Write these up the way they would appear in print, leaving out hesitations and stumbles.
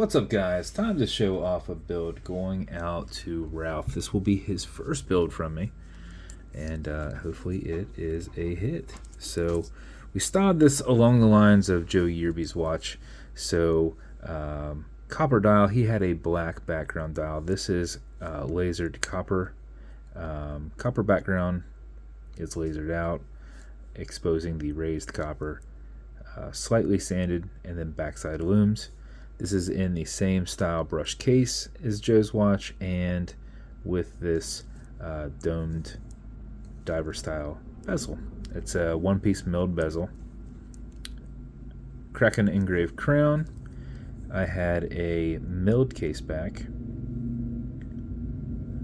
What's up, guys? Time to show off a build going out to Ralph. This will be his first build from me, and hopefully it is a hit. So we styled this along the lines of Joe Yearby's watch. So copper dial, he had a black background dial. This is lasered copper. Copper background is lasered out, exposing the raised copper, slightly sanded, and then backside looms. This is in the same style brush case as Joe's watch, and with this domed diver style bezel. It's a one-piece milled bezel. Kraken engraved crown. I had a milled caseback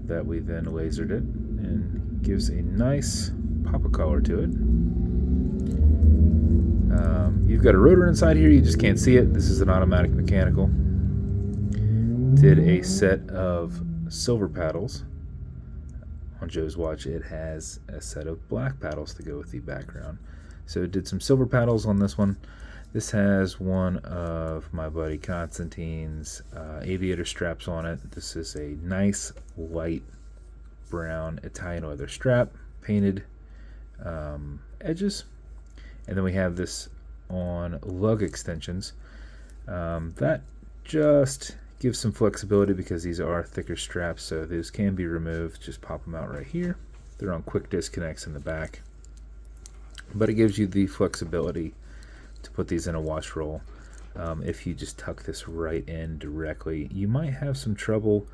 that we then lasered it and gives a nice pop of color to it. You've got a rotor inside here, you just can't see it. This is an automatic mechanical. Did a set of silver paddles. On Joe's watch, it has a set of black paddles to go with the background. So did some silver paddles on this one. This has one of my buddy Constantine's aviator straps on it. This is a nice light brown Italian leather strap, painted edges. And then we have this on lug extensions. That just gives some flexibility because these are thicker straps, so those can be removed. Just pop them out right here. They're on quick disconnects in the back. But it gives you the flexibility to put these in a wash roll. If you just tuck this right in directly, you might have some trouble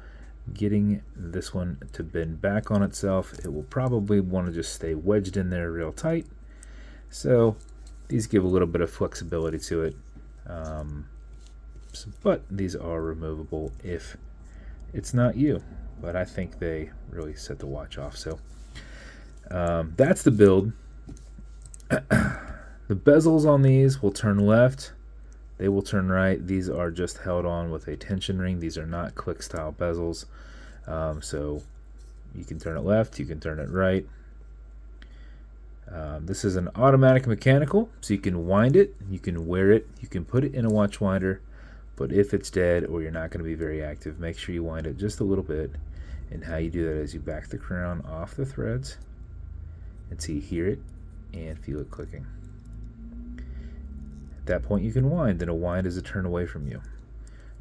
getting this one to bend back on itself. It will probably want to just stay wedged in there real tight. So these give a little bit of flexibility to it, but these are removable if it's not you. But I think they really set the watch off. So that's the build. The bezels on these will turn left, they will turn right. These are just held on with a tension ring. These are not click style bezels. So you can turn it left, you can turn it right. This is an automatic mechanical, so you can wind it, you can wear it, you can put it in a watch winder, but if it's dead or you're not going to be very active, make sure you wind it just a little bit. And how you do that is you back the crown off the threads until you hear it and feel it clicking. At that point you can wind, and a wind is a turn away from you.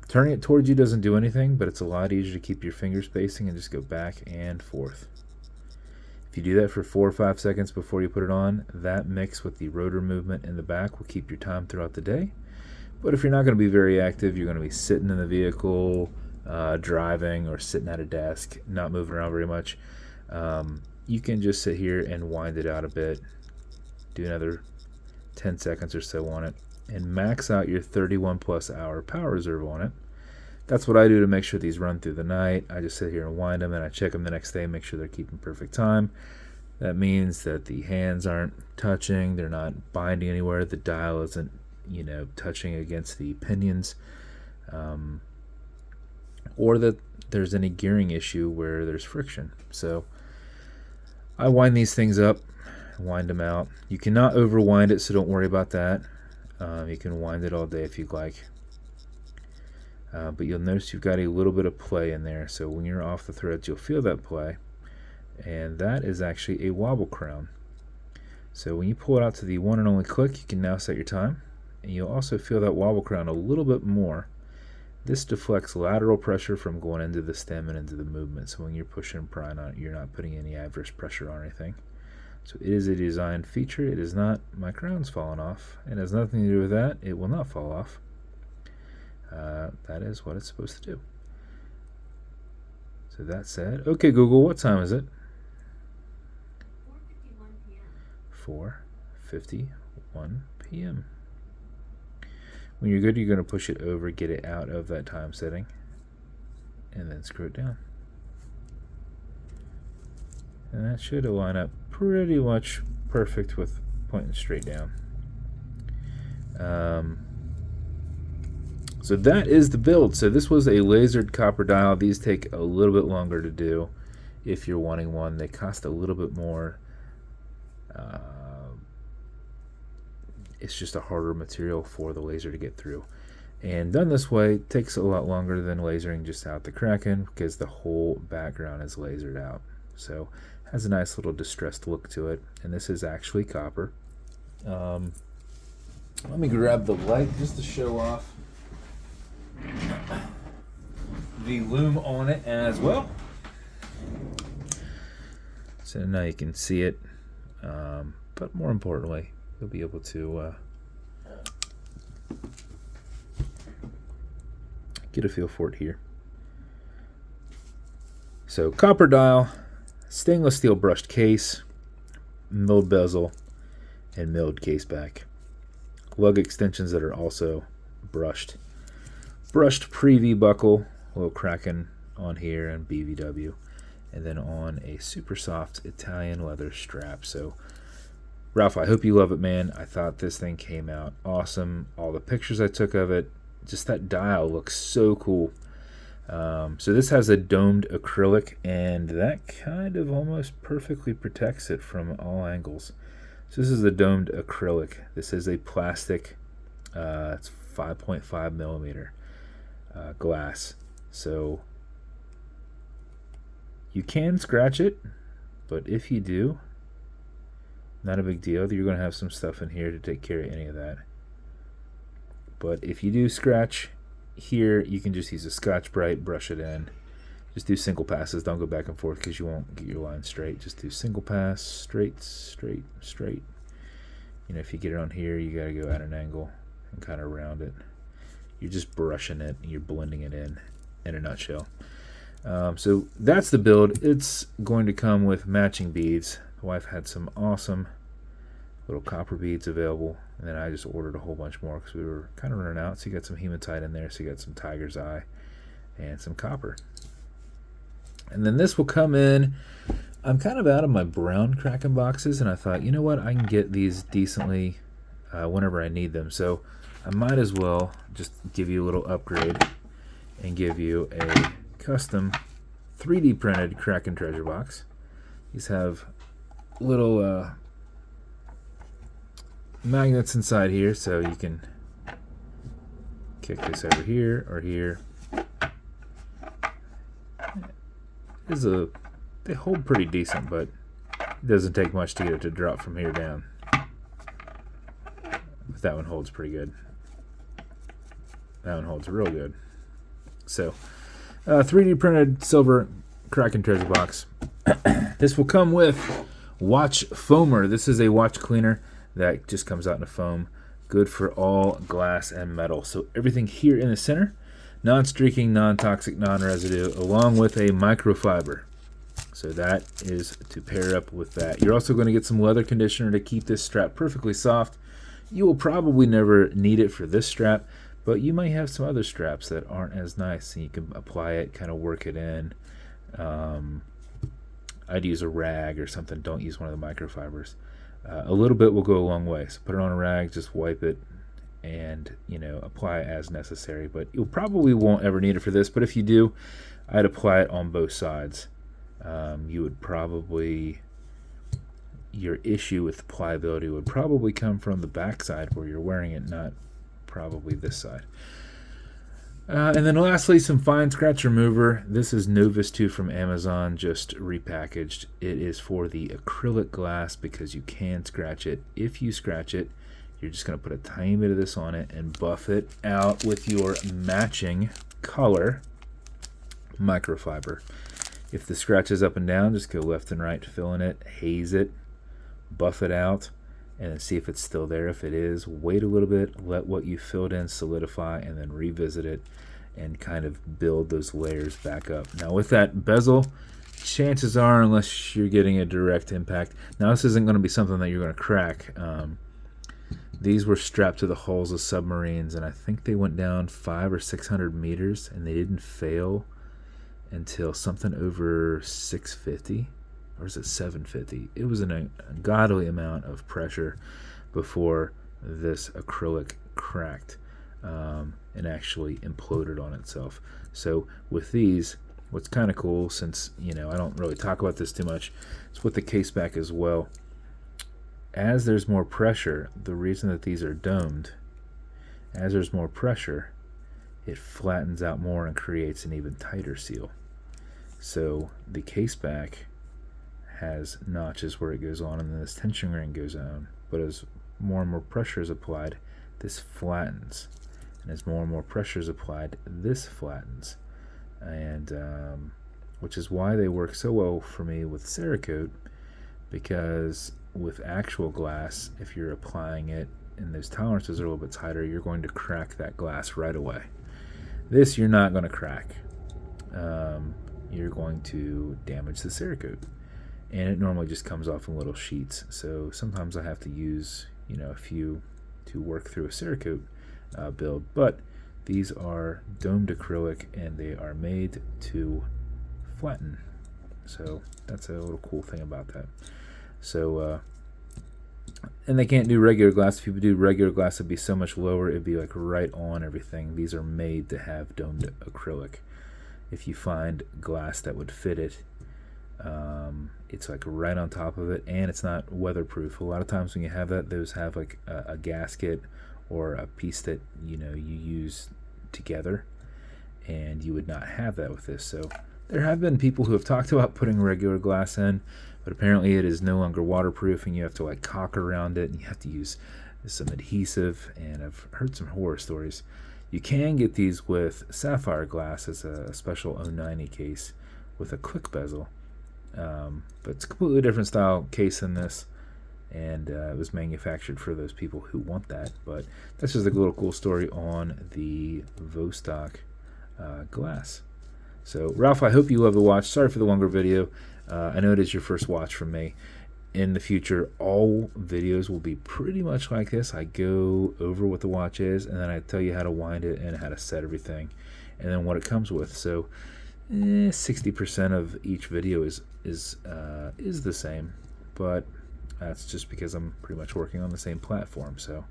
Turning it towards you doesn't do anything, but it's a lot easier to keep your finger spacing and just go back and forth. If you do that for 4 or 5 seconds before you put it on, that mixed with the rotor movement in the back will keep your time throughout the day. But if you're not going to be very active, you're going to be sitting in the vehicle, driving, or sitting at a desk, not moving around very much, you can just sit here and wind it out a bit, do another 10 seconds or so on it, and max out your 31 plus hour power reserve on it. That's what I do to make sure these run through the night. I just sit here and wind them, and I check them the next day, make sure they're keeping perfect time. That means that the hands aren't touching, they're not binding anywhere, the dial isn't, touching against the pinions, or that there's any gearing issue where there's friction. So I wind these things up, wind them out. You cannot overwind it, so don't worry about that. You can wind it all day if you'd like. But you'll notice you've got a little bit of play in there, so when you're off the threads you'll feel that play, and that is actually a wobble crown. So when you pull it out to the one and only click, you can now set your time, and you'll also feel that wobble crown a little bit more. This deflects lateral pressure from going into the stem and into the movement, so when you're pushing and prying on it, you're not putting any adverse pressure on anything. So it is a design feature. It is not my crown's falling off. It has nothing to do with that. It will not fall off. That is what it's supposed to do. So that said, okay Google, what time is it? 4:51 p.m. When you're good, you're going to push it over, get it out of that time setting, and then screw it down. And that should line up pretty much perfect with pointing straight down. So that is the build. So this was a lasered copper dial. These take a little bit longer to do if you're wanting one. They cost a little bit more. It's just a harder material for the laser to get through. And done this way, it takes a lot longer than lasering just out the Kraken because the whole background is lasered out. So has a nice little distressed look to it. And this is actually copper. Let me grab the light just to show off the loom on it as well. So now you can see it. But more importantly, you'll be able to get a feel for it here. So copper dial, stainless steel brushed case, milled bezel, and milled caseback. Lug extensions that are also brushed. Brushed pre-V buckle, little Kraken on here, and BVW. And then on a super soft Italian leather strap. So Ralph, I hope you love it, man. I thought this thing came out awesome. All the pictures I took of it, just that dial looks so cool. So this has a domed acrylic, and that kind of almost perfectly protects it from all angles. So this is a domed acrylic. This is a plastic, it's 5.5 millimeter glass. So you can scratch it, but if you do, not a big deal. You're going to have some stuff in here to take care of any of that. But if you do scratch here, you can just use a Scotch-Brite, brush it in. Just do single passes. Don't go back and forth because you won't get your line straight. Just do single pass, straight, straight, straight. You know, if you get it on here, you got to go at an angle and kind of round it. You're just brushing it and you're blending it in a nutshell. So that's the build. It's going to come with matching beads. The wife had some awesome little copper beads available, and then I just ordered a whole bunch more because we were kind of running out. So you got some hematite in there, so you got some tiger's eye and some copper. And then this will come in. I'm kind of out of my brown Kraken boxes, and I thought, you know what, I can get these decently whenever I need them. So I might as well just give you a little upgrade and give you a custom 3D printed Kraken treasure box. These have little magnets inside here, so you can kick this over here or here. They hold pretty decent, but it doesn't take much to get it to drop from here down. But that one holds pretty good. That one holds real good. So 3D printed silver Kraken treasure box. This will come with watch foamer. This is a watch cleaner that just comes out in a foam. Good for all glass and metal. So everything here in the center, non-streaking, non-toxic, non-residue, along with a microfiber. So that is to pair up with that. You're also going to get some leather conditioner to keep this strap perfectly soft. You will probably never need it for this strap, but you might have some other straps that aren't as nice, and you can apply it, kind of work it in. I'd use a rag or something. Don't use one of the microfibers. A little bit will go a long way. So put it on a rag, just wipe it, and apply it as necessary. But you probably won't ever need it for this. But if you do, I'd apply it on both sides. You would probably, your issue with pliability would probably come from the back side where you're wearing it, not probably this side. And then lastly, some fine scratch remover. This is Novus 2 from Amazon, just repackaged. It is for the acrylic glass because you can scratch it. If you scratch it, you're just going to put a tiny bit of this on it and buff it out with your matching color microfiber. If the scratch is up and down, just go left and right, fill in it, haze it, buff it out, and then see if it's still there. If it is, wait a little bit, let what you filled in solidify, and then revisit it and kind of build those layers back up. Now with that bezel, chances are, unless you're getting a direct impact, now this isn't going to be something that you're going to crack. These were strapped to the hulls of submarines, and I think they went down 500 or 600 meters, and they didn't fail until something over 650. Or is it 750? It was an ungodly amount of pressure before this acrylic cracked and actually imploded on itself. So with these, what's kind of cool, since I don't really talk about this too much, it's with the caseback as well. As there's more pressure, the reason that these are domed, as there's more pressure, it flattens out more and creates an even tighter seal. So the caseback has notches where it goes on, and then this tension ring goes on. But as more and more pressure is applied, this flattens, and as more and more pressure is applied, this flattens, and which is why they work so well for me with Cerakote, because with actual glass, if you're applying it and those tolerances are a little bit tighter, you're going to crack that glass right away. This you're not going to crack. You're going to damage the Cerakote, and it normally just comes off in little sheets. So sometimes I have to use a few to work through a Cerakote build, but these are domed acrylic and they are made to flatten. So that's a little cool thing about that. So and they can't do regular glass. If you do regular glass, it'd be so much lower, it'd be like right on everything. These are made to have domed acrylic. If you find glass that would fit it, it's like right on top of it, and it's not weatherproof. A lot of times when you have that, those have like a gasket or a piece that you use together, and you would not have that with this. So there have been people who have talked about putting regular glass in, but apparently it is no longer waterproof, and you have to like caulk around it, and you have to use some adhesive, and I've heard some horror stories. You can get these with sapphire glass as a special 090 case with a quick bezel, but it's a completely different style case than this, and it was manufactured for those people who want that. But that's just a little cool story on the Vostok glass. So Ralph, I hope you love the watch. Sorry for the longer video. I know it is your first watch from me. In the future, all videos will be pretty much like this. I go over what the watch is, and then I tell you how to wind it and how to set everything, and then what it comes with. So 60% of each video is the same, but that's just because I'm pretty much working on the same platform. So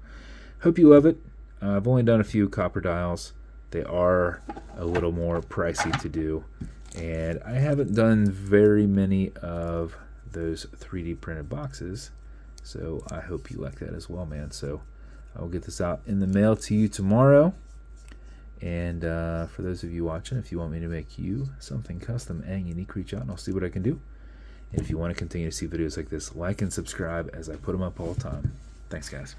hope you love it. I've only done a few copper dials. They are a little more pricey to do, and I haven't done very many of those 3D printed boxes, so I hope you like that as well, man. So I will get this out in the mail to you tomorrow, and for those of you watching, if you want me to make you something custom and unique, reach out and I'll see what I can do. And if you want to continue to see videos like this, like and subscribe as I put them up all the time. Thanks, guys.